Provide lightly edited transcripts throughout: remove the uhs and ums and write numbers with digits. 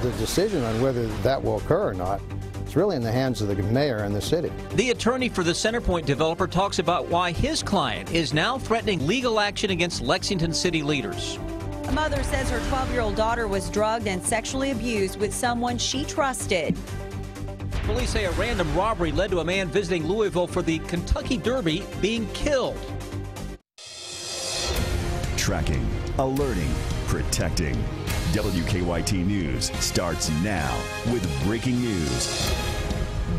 The decision on whether that will occur or not, it's really in the hands of the mayor and the city. The attorney for the Centrepointe developer talks about why his client is now threatening legal action against Lexington city leaders. A mother says her 12-year-old daughter was drugged and sexually abused with someone she trusted. Police say a random robbery led to a man visiting Louisville for the Kentucky Derby being killed. Tracking, alerting, protecting. WKYT News starts now with breaking news.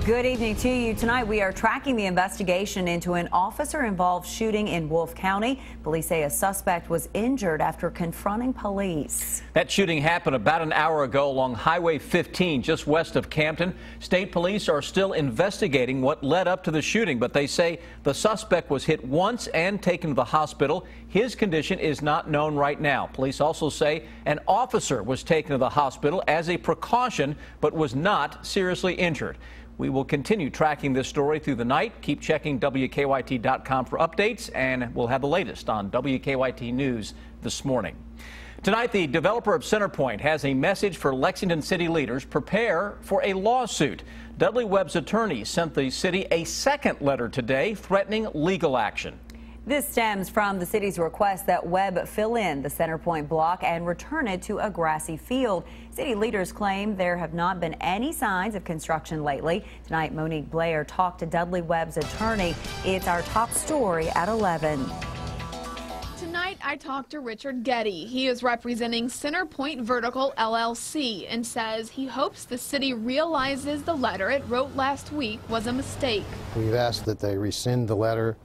Good evening to you. Tonight we are tracking the investigation into an officer-involved shooting in Wolfe County. Police say a suspect was injured after confronting police. That shooting happened about an hour ago along Highway 15 just west of Campton. State police are still investigating what led up to the shooting, but they say the suspect was hit once and taken to the hospital. His condition is not known right now. Police also say an officer was taken to the hospital as a precaution but was not seriously injured. We will continue tracking this story through the night. Keep checking WKYT.com for updates, and we'll have the latest on WKYT News this morning. Tonight, the developer of Centrepointe has a message for Lexington city leaders. Prepare for a lawsuit. Dudley Webb's attorney sent the city a second letter today threatening legal action. This stems from the city's request that Webb fill in the Centrepointe block and return it to a grassy field. City leaders claim there have not been any signs of construction lately. Tonight, Monique Blair talked to Dudley Webb's attorney. It's our top story at 11. Tonight, I talked to Richard Getty. He is representing Centrepointe Vertical LLC and says he hopes the city realizes the letter it wrote last week was a mistake. We've asked that they rescind the letter.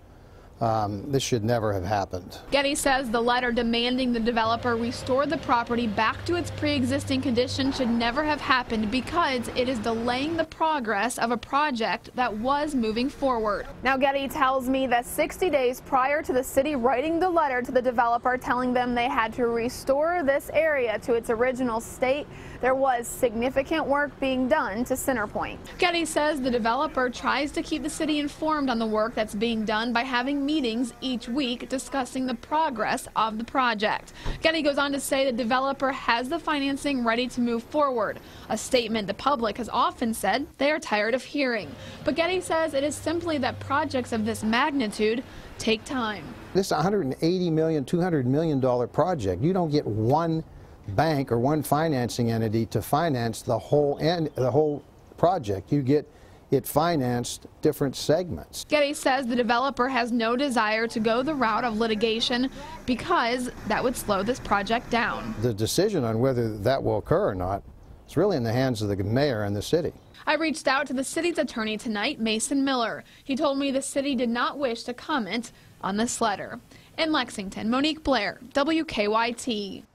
This should never have happened. Getty says the letter demanding the developer restore the property back to its pre-existing condition should never have happened because it is delaying the progress of a project that was moving forward. Now, Getty tells me that 60 days prior to the city writing the letter to the developer telling them they had to restore this area to its original state, there was significant work being done to Centrepointe. Getty says the developer tries to keep the city informed on the work that's being done by having meetings each week discussing the progress of the project. Getty goes on to say the developer has the financing ready to move forward, a statement the public has often said they are tired of hearing. But Getty says it is simply that projects of this magnitude take time. This $180 million, $200 million project, you don't get one bank or one financing entity to finance the whole project. You get it financed different segments. Getty says the developer has no desire to go the route of litigation because that would slow this project down. The decision on whether that will occur or not is really in the hands of the mayor and the city. I reached out to the city's attorney tonight, Mason Miller. He told me the city did not wish to comment on this letter. In Lexington, Monique Blair, WKYT.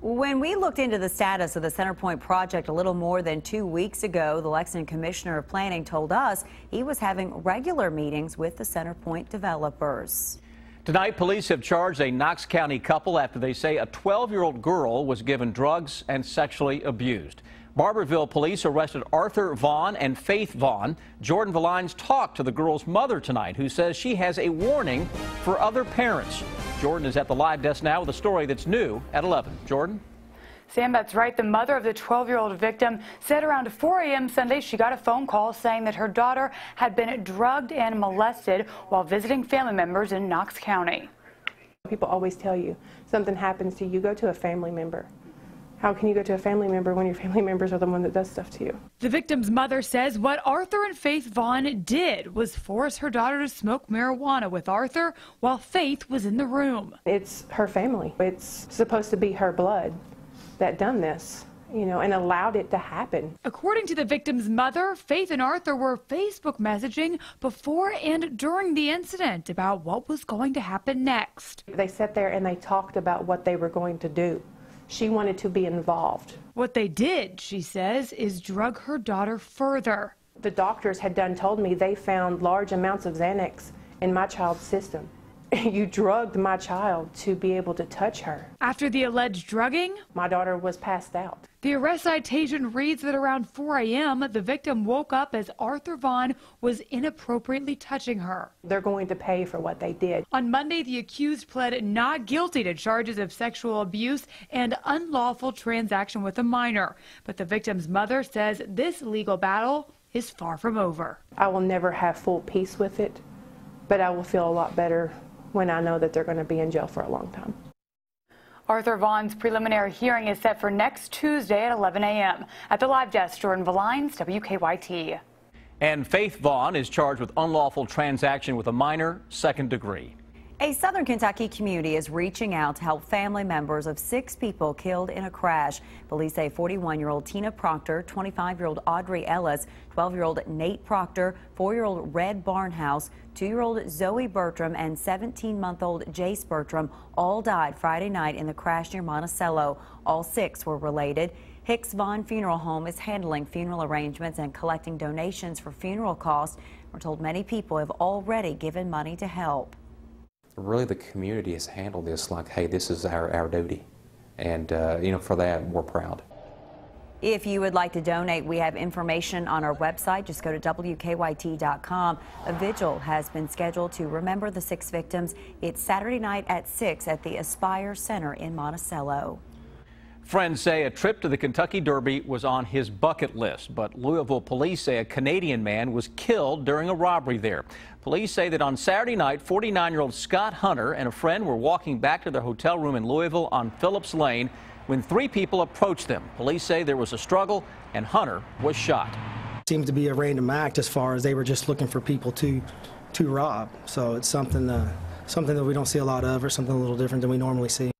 When we looked into the status of the Centrepointe project a little more than 2 weeks ago, the Lexington Commissioner of Planning told us he was having regular meetings with the Centrepointe developers. Tonight, police have charged a Knox County couple after they say a 12-year-old girl was given drugs and sexually abused. Barberville police arrested Arthur Vaughn and Faith Vaughn. Jordan Valines talked to the girl's mother tonight, who says she has a warning for other parents. Jordan is at the live desk now with a story that's new at 11. Jordan? Sam, that's right. The mother of the 12-year-old victim said around 4 a.m. Sunday she got a phone call saying that her daughter had been drugged and molested while visiting family members in Knox County. People always tell you something happens to you, go to a family member. How can you go to a family member when your family members are the one that does stuff to you? The victim's mother says what Arthur and Faith Vaughn did was force her daughter to smoke marijuana with Arthur while Faith was in the room. It's her family. It's supposed to be her blood that done this, you know, and allowed it to happen. According to the victim's mother, Faith and Arthur were Facebook messaging before and during the incident about what was going to happen next. They sat there and they talked about what they were going to do. She wanted to be involved. What they did, she says, is drug her daughter further. The doctors had told me they found large amounts of Xanax in my child's system. You drugged my child to be able to touch her. After the alleged drugging, My daughter was passed out. the arrest citation reads that around 4 a.m., the victim woke up as Arthur Vaughn was inappropriately touching her. They're going to pay for what they did. On Monday, the accused pled not guilty to charges of sexual abuse and unlawful transaction with a minor. But the victim's mother says this legal battle is far from over. I will never have full peace with it, but I will feel a lot better when I know that they're going to be in jail for a long time. Arthur Vaughn's preliminary hearing is set for next Tuesday at 11 a.m. At the live desk, Jordan Valines, WKYT. And Faith Vaughn is charged with unlawful transaction with a minor, second degree. A Southern Kentucky community is reaching out to help family members of 6 people killed in a crash. Police say 41-year-old Tina Proctor, 25-year-old Audrey Ellis, 12-year-old Nate Proctor, 4-year-old Red Barnhouse, 2-year-old Zoe Bertram, and 17-month-old Jace Bertram all died Friday night in the crash near Monticello. All 6 were related. Hicks Vaughn Funeral Home is handling funeral arrangements and collecting donations for funeral costs. We're told many people have already given money to help. Really, the community has handled this like, hey, this is our duty. And, for that, we're proud. If you would like to donate, we have information on our website. Just go to WKYT.com. A vigil has been scheduled to remember the 6 victims. It's Saturday night at 6 at the Aspire Center in Monticello. Friends say a trip to the Kentucky Derby was on his bucket list, but Louisville police say a Canadian man was killed during a robbery there. Police say that on Saturday night, 49-year-old Scott Hunter and a friend were walking back to their hotel room in Louisville on Phillips Lane when 3 people approached them. Police say there was a struggle and Hunter was shot. Seems to be a random act as far as they were just looking for people to rob. So it's something that we don't see a lot of, or something a little different than we normally see.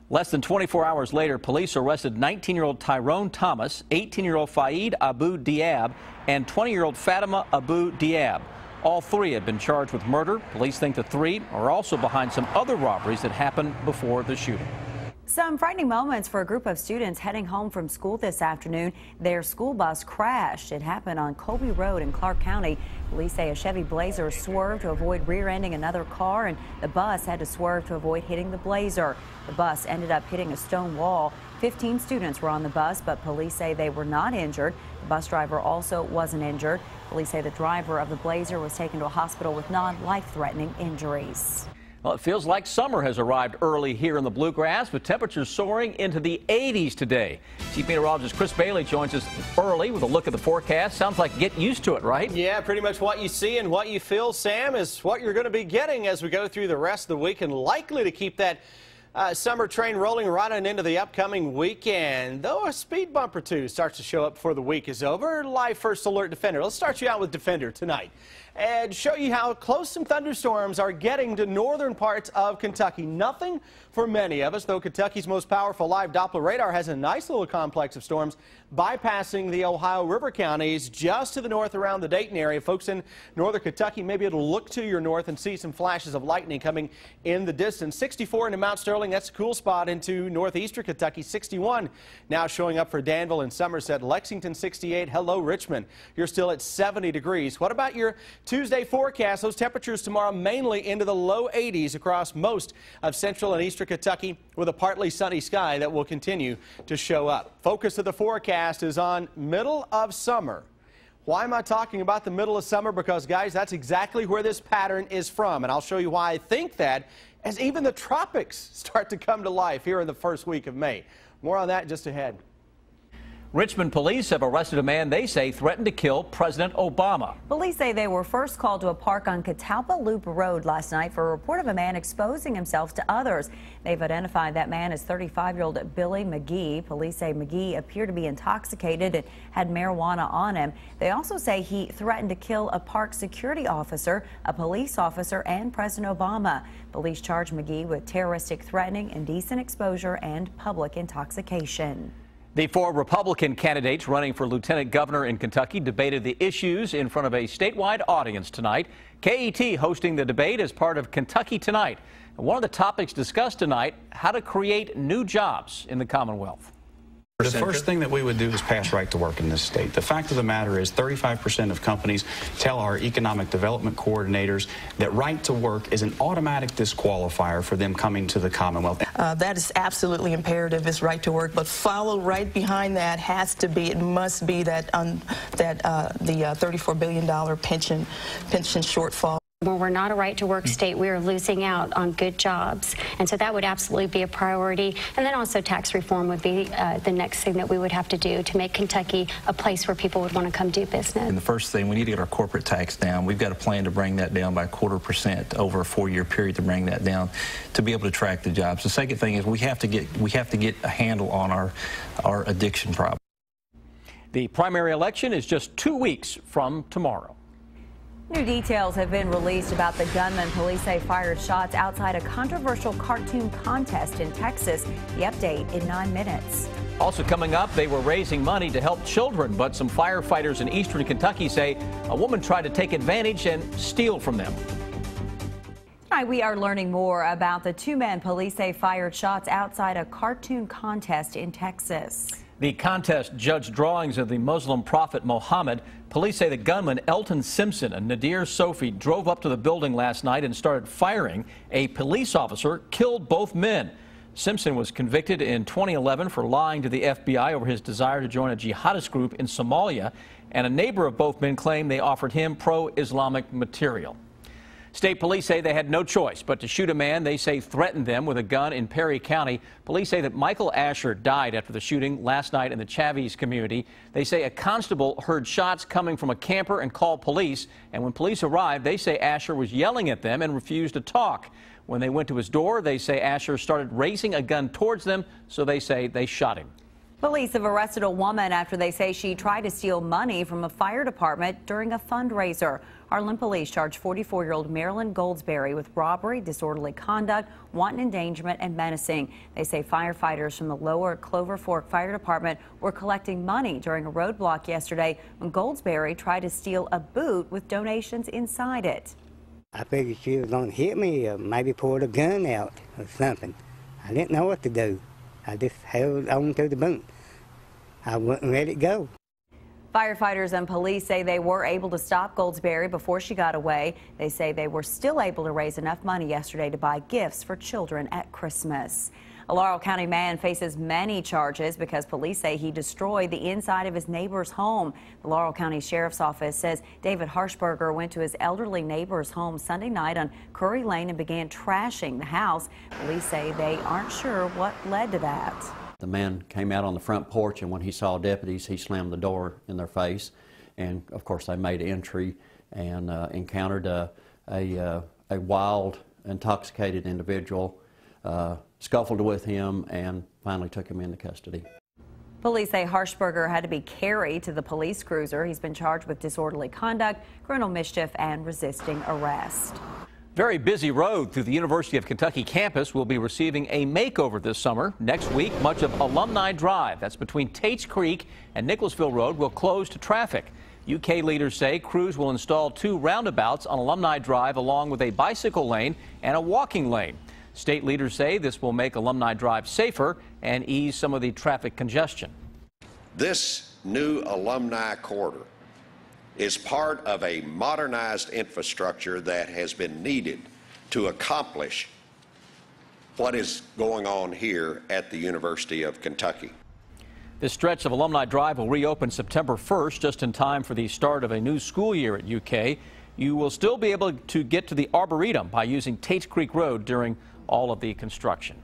Less than 24 hours later, police arrested 19-year-old Tyrone Thomas, 18-year-old Faid Abu Diab, and 20-year-old Fatima Abu Diab. All 3 had been charged with murder. Police think the 3 are also behind some other robberies that happened before the shooting. Some frightening moments for a group of students heading home from school this afternoon. Their school bus crashed. It happened on Colby Road in Clark County. Police say a Chevy Blazer swerved to avoid rear-ending another car, and the bus had to swerve to avoid hitting the Blazer. The bus ended up hitting a stone wall. 15 students were on the bus, but police say they were not injured. The bus driver also wasn't injured. Police say the driver of the Blazer was taken to a hospital with non-life-threatening injuries. Well, it feels like summer has arrived early here in the Bluegrass, with temperatures soaring into the 80s today. Chief Meteorologist Chris Bailey joins us early with a look at the forecast. Sounds like get used to it, right? Yeah, pretty much what you see and what you feel, Sam, is what you're going to be getting as we go through the rest of the week, and likely to keep that summer train rolling right on into the upcoming weekend. Though a speed bump or 2 starts to show up before the week is over. Live First Alert Defender. Let's start you out with Defender tonight and show you how close some thunderstorms are getting to northern parts of Kentucky. Nothing for many of us, though Kentucky's most powerful live Doppler radar has a nice little complex of storms bypassing the Ohio River counties just to the north around the Dayton area. Folks in northern Kentucky, maybe it'll look to your north and see some flashes of lightning coming in the distance. 64 into Mount Sterling, that's a cool spot into northeastern Kentucky. 61 now showing up for Danville and Somerset. Lexington 68. Hello, Richmond. You're still at 70 degrees. What about your Tuesday forecast? Those temperatures tomorrow mainly into the low 80s across most of central and eastern Kentucky, with a partly sunny sky that will continue to show up. Focus of the forecast is on middle of summer. Why am I talking about the middle of summer? Because, guys, that's exactly where this pattern is from, and I'll show you why I think that as even the tropics start to come to life here in the first week of May. More on that just ahead. Richmond police have arrested a man they say threatened to kill President Obama. Police say they were first called to a park on Catalpa Loop Road last night for a report of a man exposing himself to others. They've identified that man as 35-year-old Billy McGee. Police say McGee appeared to be intoxicated and had marijuana on him. They also say he threatened to kill a park security officer, a police officer, and President Obama. Police charge McGee with terroristic threatening, indecent exposure, and public intoxication. The 4 Republican candidates running for lieutenant governor in Kentucky debated the issues in front of a statewide audience tonight. KET hosting the debate as part of Kentucky Tonight. And one of the topics discussed tonight, how to create new jobs in the Commonwealth. The first thing that we would do is pass right to work in this state. The fact of the matter is 35% of companies tell our economic development coordinators that right to work is an automatic disqualifier for them coming to the Commonwealth. That is absolutely imperative, is right to work, but follow right behind that has to be, it must be that the $34 billion pension shortfall. When we're not a right-to-work state, we are losing out on good jobs. And so that would absolutely be a priority. And then also tax reform would be the next thing that we would have to do to make Kentucky a place where people would want to come do business. And the first thing, we need to get our corporate tax down. We've got a plan to bring that down by 0.25% over a 4-year period to bring that down to be able to attract the jobs. The second thing is we have to get a handle on our addiction problem. The primary election is just 2 weeks from tomorrow. New details have been released about the gunman police say fired shots outside a controversial cartoon contest in Texas. The update in 9 minutes. Also coming up, they were raising money to help children, but some firefighters in eastern Kentucky say a woman tried to take advantage and steal from them. Tonight, we are learning more about the 2 men police say fired shots outside a cartoon contest in Texas. The contest judged drawings of the Muslim prophet Muhammad. Police say the gunman Elton Simpson and Nadir Sophie drove up to the building last night and started firing. A police officer killed both men. Simpson was convicted in 2011 for lying to the FBI over his desire to join a jihadist group in Somalia, and a neighbor of both men claimed they offered him pro-Islamic material. State police say they had no choice but to shoot a man they say threatened them with a gun in Perry County. Police say that Michael Asher died after the shooting last night in the Chavis community. They say a constable heard shots coming from a camper and called police. And when police arrived, they say Asher was yelling at them and refused to talk. When they went to his door, they say Asher started raising a gun towards them, so they say they shot him. Police have arrested a woman after they say she tried to steal money from a fire department during a fundraiser. Harlan police charged 44-year-old Marilyn Goldsberry with robbery, disorderly conduct, wanton endangerment, and menacing. They say firefighters from the Lower Clover Fork Fire Department were collecting money during a roadblock yesterday when Goldsberry tried to steal a boot with donations inside it. I figured she was going to hit me or maybe pull a gun out or something. I didn't know what to do. I just held on to the boot. I wouldn't let it go. Firefighters and police say they were able to stop Goldsberry before she got away. They say they were still able to raise enough money yesterday to buy gifts for children at Christmas. A Laurel County man faces many charges because police say he destroyed the inside of his neighbor's home. The Laurel County Sheriff's Office says David Harshberger went to his elderly neighbor's home Sunday night on Curry Lane and began trashing the house. Police say they aren't sure what led to that. The man came out on the front porch, and when he saw deputies, he slammed the door in their face. And of course, they made entry and encountered a wild, intoxicated individual, scuffled with him, and finally took him into custody. Police say Harshberger had to be carried to the police cruiser. He's been charged with disorderly conduct, criminal mischief, and resisting arrest. Very busy road through the University of Kentucky campus will be receiving a makeover this summer. Next week, much of Alumni Drive, that's between Tates Creek and Nicholasville Road, will close to traffic. UK leaders say crews will install 2 roundabouts on Alumni Drive along with a bicycle lane and a walking lane. State leaders say this will make Alumni Drive safer and ease some of the traffic congestion. This new Alumni corridor is part of a modernized infrastructure that has been needed to accomplish what is going on here at the University of Kentucky. This stretch of Alumni Drive will reopen September 1st, just in time for the start of a new school year at UK. You will still be able to get to the Arboretum by using Tates Creek Road during all of the construction.